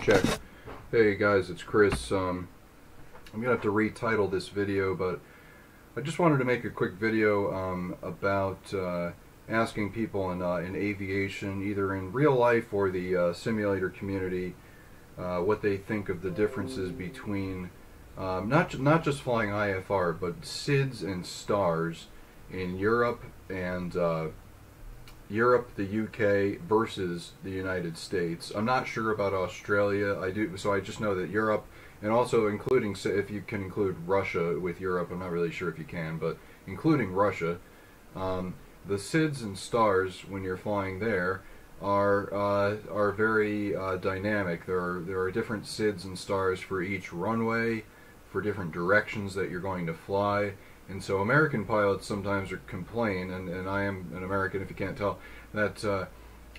Check. Hey guys, it's Chris. I'm gonna have to retitle this video, but I just wanted to make a quick video about asking people in aviation, either in real life or the simulator community, what they think of the differences between not just flying IFR, but SIDS and STARS in Europe and the UK versus the United States. I'm not sure about Australia. So I just know that Europe, and also including, if you can include Russia with Europe, I'm not really sure if you can, but including Russia, the SIDS and STARS, when you're flying there, are very dynamic. There are different SIDS and STARS for each runway, for different directions that you're going to fly. And so American pilots sometimes complain, and I am an American if you can't tell, that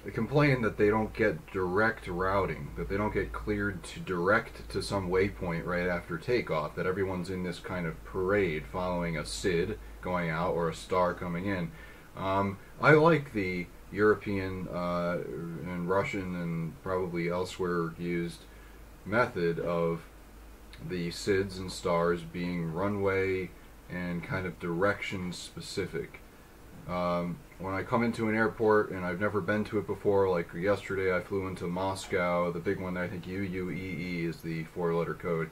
they complain that they don't get direct routing, that they don't get cleared to direct to some waypoint right after takeoff, that everyone's in this kind of parade following a SID going out or a STAR coming in. I like the European and Russian and probably elsewhere used method of the SIDS and STARS being runway and kind of direction specific. When I come into an airport and I've never been to it before, like yesterday I flew into Moscow, the big one, I think UUEE is the 4-letter code,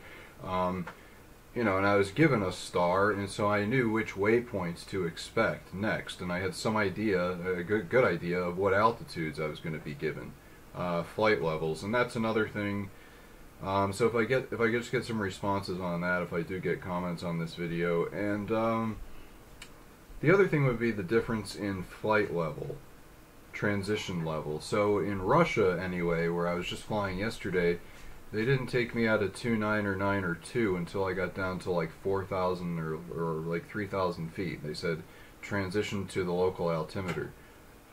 you know, and I was given a STAR, and so I knew which waypoints to expect next, and I had some idea, a good idea of what altitudes I was going to be given, flight levels, and that's another thing. So if I just get some responses on that, if I do get comments on this video, and the other thing would be the difference in flight level, transition level. So in Russia anyway, where I was just flying yesterday, they didn't take me out of 2.9 or 9 or 2 until I got down to like 4,000 or like 3,000 feet. They said transition to the local altimeter.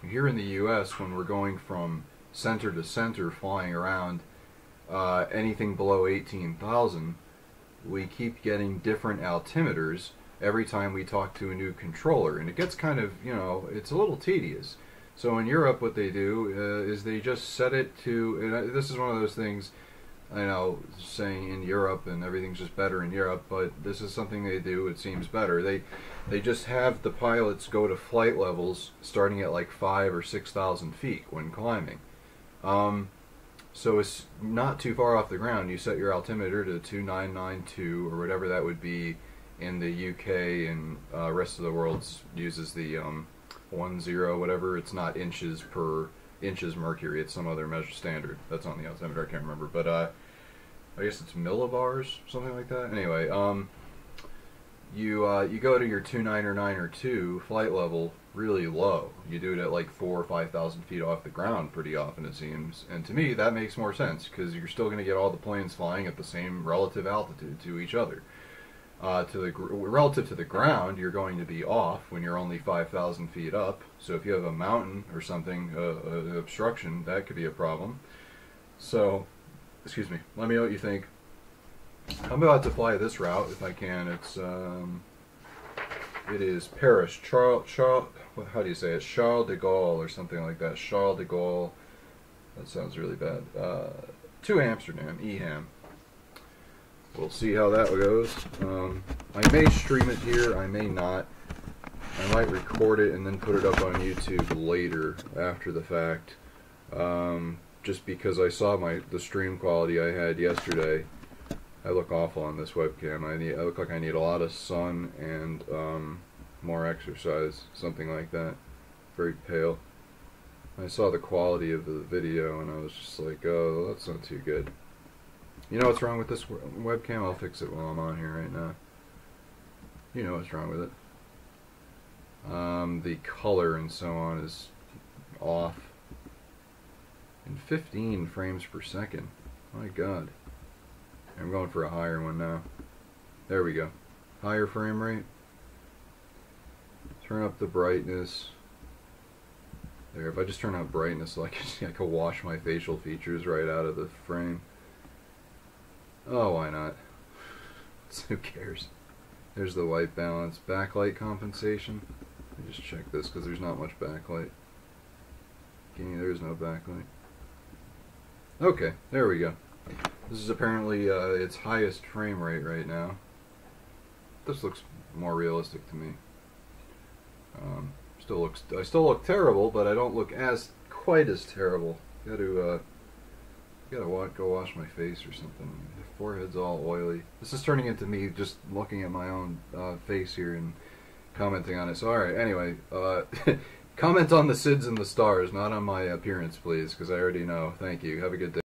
Here in the US, when we're going from center to center flying around, anything below 18,000, we keep getting different altimeters every time we talk to a new controller, and it gets kind of, you know, it's a little tedious. So in Europe, what they do is they just set it to, and this is one of those things, I know, saying in Europe and everything's just better in Europe, but this is something they do, it seems better. They just have the pilots go to flight levels starting at like 5,000 or 6,000 feet when climbing. So it's not too far off the ground. You set your altimeter to 2992 or whatever that would be in the UK, and rest of the world uses the 10 whatever. It's not inches per inches mercury. It's some other measure standard that's on the altimeter. I can't remember, but I guess it's millibars, something like that. Anyway, you go to your 2.9 or 9 or 2 flight level really low. You do it at like 4,000 or 5,000 feet off the ground pretty often, it seems. And to me, that makes more sense, because you're still going to get all the planes flying at the same relative altitude to each other. Relative to the ground, you're going to be off when you're only 5,000 feet up. So if you have a mountain or something, an obstruction, that could be a problem. So, excuse me, let me know what you think. I'm about to fly this route if I can. It is Paris, how do you say it? Charles de Gaulle or something like that. Charles de Gaulle. That sounds really bad. To Amsterdam, EHAM. We'll see how that goes. I may stream it here, I may not. I might record it and then put it up on YouTube later, after the fact. Just because I saw the stream quality I had yesterday. I look awful on this webcam. I look like I need a lot of sun and more exercise, something like that. Very pale. I saw the quality of the video and I was just like, oh, that's not too good. You know what's wrong with this webcam? I'll fix it while I'm on here right now. You know what's wrong with it. The color and so on is off. And 15 frames per second. My God. I'm going for a higher one now. There we go. Higher frame rate. Turn up the brightness. There, if I just turn up brightness, so I can wash my facial features right out of the frame. Oh, why not? Who cares? There's the white balance. Backlight compensation. Let me just check this because there's not much backlight. There is no backlight. Okay, there we go. This is apparently its highest frame rate right now. This looks more realistic to me. I still look terrible, but I don't look quite as terrible. Gotta go wash my face or something. My forehead's all oily. This is turning into me just looking at my own face here and commenting on it. So alright, anyway, comment on the SIDS and the stars, not on my appearance, please, because I already know. Thank you. Have a good day.